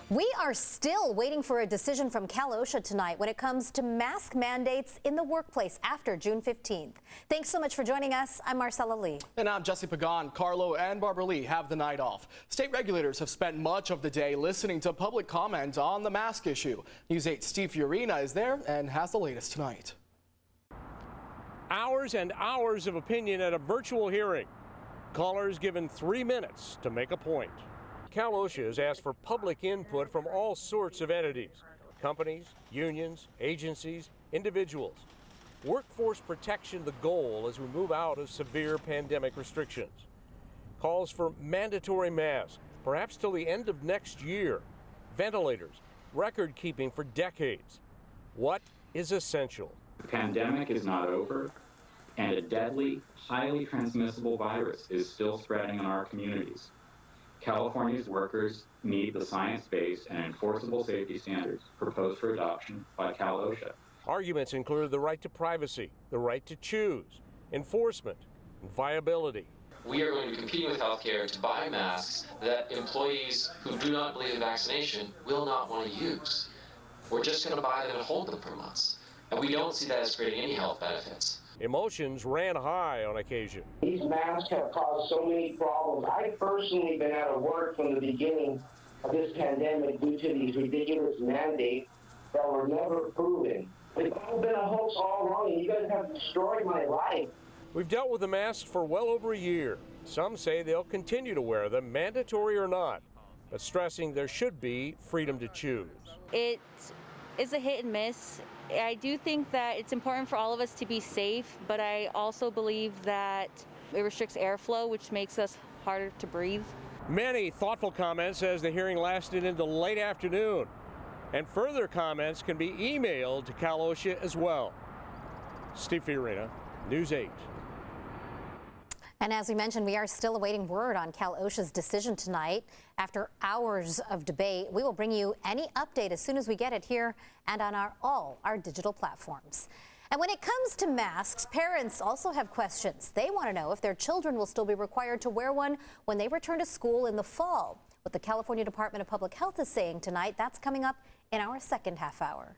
We are still waiting for a decision from Cal OSHA tonight when it comes to mask mandates in the workplace after June 15th. Thanks so much for joining us. I'm Marcella Lee. And I'm Jesse Pagan. Carlo and Barbara Lee have the night off. State regulators have spent much of the day listening to public comment on the mask issue. News 8's Steve Fiorina is there and has the latest tonight. Hours and hours of opinion at a virtual hearing. Callers given 3 minutes to make a point. Cal OSHA has asked for public input from all sorts of entities, companies, unions, agencies, individuals. Workforce protection the goal as we move out of severe pandemic restrictions. Calls for mandatory masks, perhaps till the end of next year. Ventilators, record keeping for decades. What is essential? The pandemic is not over, and a deadly, highly transmissible virus is still spreading in our communities. California's workers need the science-based and enforceable safety standards proposed for adoption by Cal OSHA. Arguments include the right to privacy, the right to choose, enforcement, and viability. We are going to be competing with healthcare to buy masks that employees who do not believe in vaccination will not want to use. We're just going to buy them and hold them for months. And we don't see that as creating any health benefits. Emotions ran high on occasion. These masks have caused so many problems. I've personally been out of work from the beginning of this pandemic due to these ridiculous mandates that were never proven. It's all been a hoax all along, and you guys have destroyed my life. We've dealt with the masks for well over a year. Some say they'll continue to wear them, mandatory or not, but stressing there should be freedom to choose. It is a hit and miss. I do think that it's important for all of us to be safe, but I also believe that it restricts airflow, which makes us harder to breathe. Many thoughtful comments as the hearing lasted into late afternoon. And further comments can be emailed to Cal OSHA as well. Steve Fiorina, News 8. And as we mentioned, we are still awaiting word on Cal OSHA's decision tonight. After hours of debate, we will bring you any update as soon as we get it here and on all our digital platforms. And when it comes to masks, parents also have questions. They want to know if their children will still be required to wear one when they return to school in the fall. What the California Department of Public Health is saying tonight, that's coming up in our second half hour.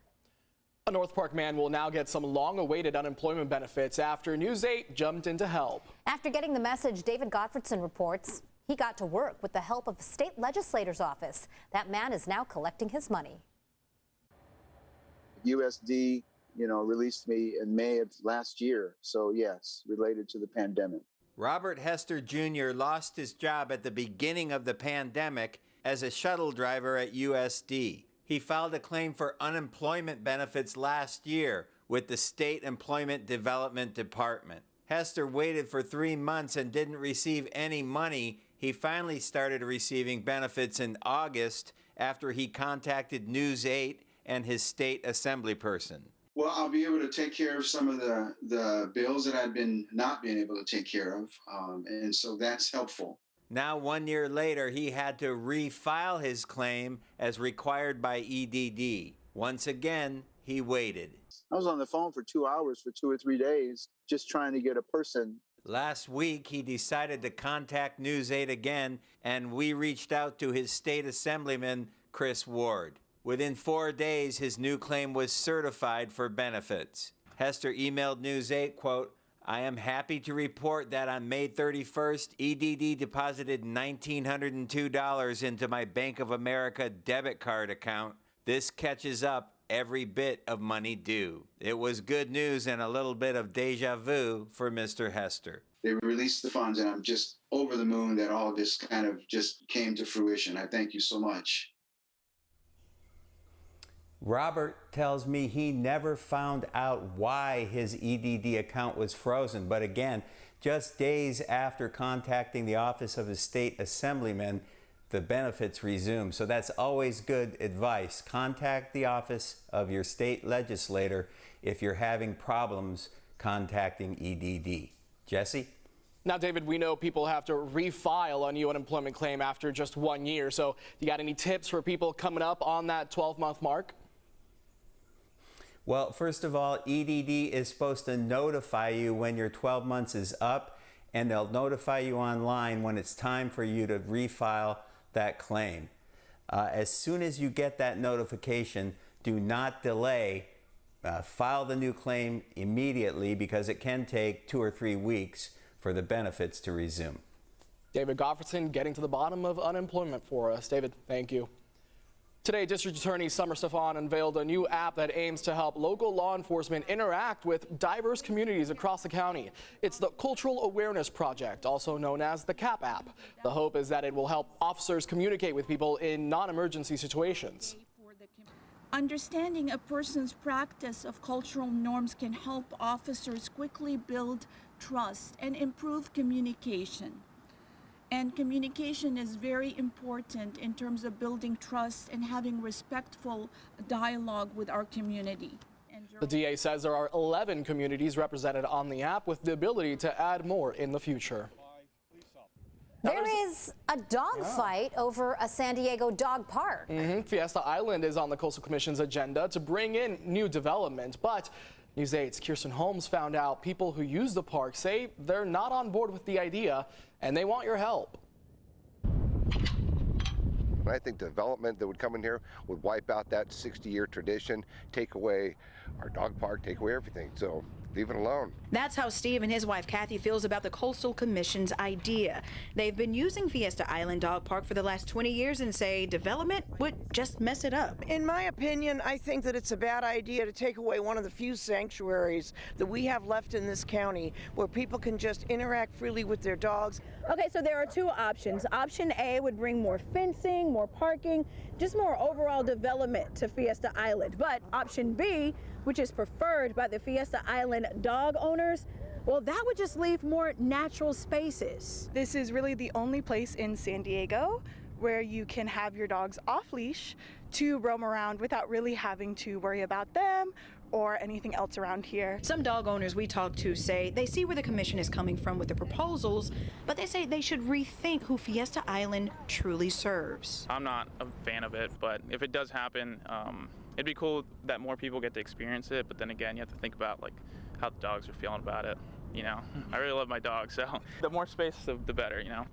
A North Park man will now get some long-awaited unemployment benefits after News 8 jumped in to help. After getting the message, David Gottfredson reports he got to work with the help of the state legislator's office. That man is now collecting his money. USD, released me in May of last year. So yes, related to the pandemic. Robert Hester Jr. lost his job at the beginning of the pandemic as a shuttle driver at USD. He filed a claim for unemployment benefits last year with the State Employment Development Department. Hester waited for 3 months and didn't receive any money. He finally started receiving benefits in August after he contacted News 8 and his state assembly person. Well, I'll be able to take care of some of the bills that I've been not being able to take care of, and so that's helpful. Now, 1 year later, he had to refile his claim as required by EDD. Once again, he waited. I was on the phone for 2 hours for 2 or 3 days just trying to get a person. Last week, he decided to contact News 8 again, and we reached out to his state assemblyman, Chris Ward. Within 4 days, his new claim was certified for benefits. Hester emailed News 8, quote, "I am happy to report that on May 31st, EDD deposited $1,902 into my Bank of America debit card account. This catches up every bit of money due." It was good news and a little bit of deja vu for Mr. Hester. They released the funds, and I'm just over the moon that all this kind of just came to fruition. I thank you so much. Robert tells me he never found out why his EDD account was frozen. But again, just days after contacting the office of his state assemblyman, the benefits resumed. So that's always good advice. Contact the office of your state legislator if you're having problems contacting EDD. Jesse? Now, David, we know people have to refile a new unemployment claim after just 1 year. So you got any tips for people coming up on that 12-month mark? Well, first of all, EDD is supposed to notify you when your 12 months is up, and they'll notify you online when it's time for you to refile that claim. As soon as you get that notification, do not delay. File the new claim immediately because it can take 2 or 3 weeks for the benefits to resume. David Gottfriedson getting to the bottom of unemployment for us. David, thank you. Today, District Attorney Summer Stefan unveiled a new app that aims to help local law enforcement interact with diverse communities across the county. It's the Cultural Awareness Project, also known as the CAP app. The hope is that it will help officers communicate with people in non-emergency situations. Understanding a person's practice of cultural norms can help officers quickly build trust and improve communication. And communication is very important in terms of building trust and having respectful dialogue with our community. The DA says there are 11 communities represented on the app with the ability to add more in the future. There is a dog fight over a San Diego dog park. Fiesta Island is on the Coastal Commission's agenda to bring in new development, but News 8's Kirsten Holmes found out people who use the park say they're not on board with the idea and they want your help. I think development that would come in here would wipe out that 60-year tradition, take away our dog park, take away everything. So leave it alone. That's how Steve and his wife Kathy feels about the Coastal Commission's idea. They've been using Fiesta Island Dog Park for the last 20 years and say development would just mess it up. In my opinion, I think that it's a bad idea to take away one of the few sanctuaries that we have left in this county where people can just interact freely with their dogs. Okay, so there are two options. Option A would bring more fencing, more parking, just more overall development to Fiesta Island. But option B, which is preferred by the Fiesta Island dog owners, well, that would just leave more natural spaces. This is really the only place in San Diego where you can have your dogs off leash to roam around without really having to worry about them or anything else around here. Some dog owners we talked to say they see where the commission is coming from with the proposals, but they say they should rethink who Fiesta Island truly serves. I'm not a fan of it, but if it does happen, it'd be cool that more people get to experience it, but then again, you have to think about like how the dogs are feeling about it. You know, I really love my dog, so the more space, the better, you know.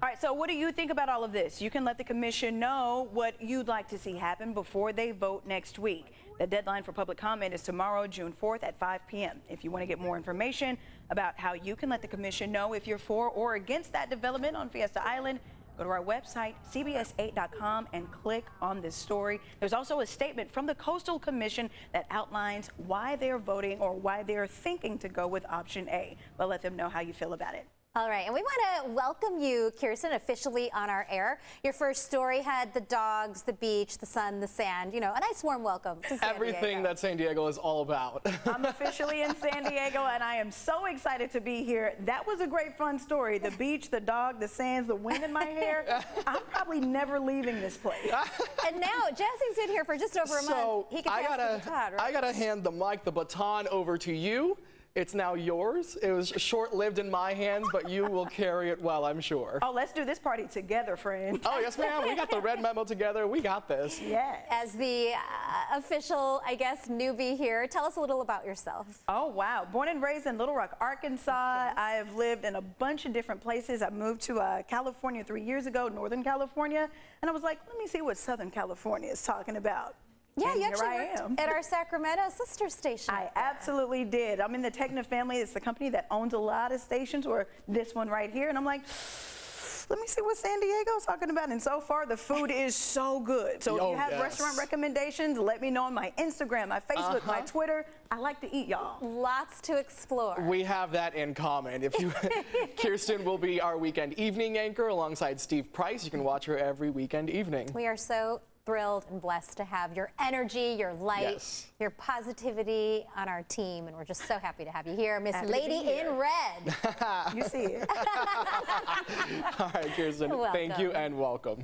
All right, so what do you think about all of this? You can let the commission know what you'd like to see happen before they vote next week. The deadline for public comment is tomorrow, June 4th at 5 p.m. If you want to get more information about how you can let the commission know if you're for or against that development on Fiesta Island, go to our website, cbs8.com, and click on this story. There's also a statement from the Coastal Commission that outlines why they're voting or why they're thinking to go with option A. But let them know how you feel about it. All right, and we want to welcome you, Kirsten, officially on our air. Your first story had the dogs, the beach, the sun, the sand, you know, a nice warm welcome to San Everything Diego. that San Diego is all about. I'm officially in San Diego, and I am so excited to be here. That was a great, fun story. The beach, the dog, the sands, the wind in my hair. I'm probably never leaving this place. And now, Jesse's been here for just over a month. He can pass the baton, right? I gotta hand the baton over to you. It's now yours. It was short-lived in my hands, but you will carry it well, I'm sure. Oh, let's do this party together, friend. Oh, yes, ma'am. We got the red memo together. We got this. Yes. As the official, I guess, newbie here, tell us a little about yourself. Oh, wow. Born and raised in Little Rock, Arkansas. I have lived in a bunch of different places. I moved to California 3 years ago, Northern California, and I was like, let me see what Southern California is talking about. Yeah, and you here I actually am. worked at our Sacramento sister station. I absolutely did. I'm in the Techna family. It's the company that owns a lot of stations, or this one right here. And I'm like, let me see what San Diego's talking about. And so far, the food is so good. So if you have restaurant recommendations, let me know on my Instagram, my Facebook, my Twitter. I like to eat, y'all. Lots to explore. We have that in common. If you, Kirsten will be our weekend evening anchor alongside Steve Price. You can watch her every weekend evening. We are so thrilled and blessed to have your energy, your light, your positivity on our team, and we're just so happy to have you here, Miss Lady in Red. You see it. All right, Kirsten, thank you and welcome.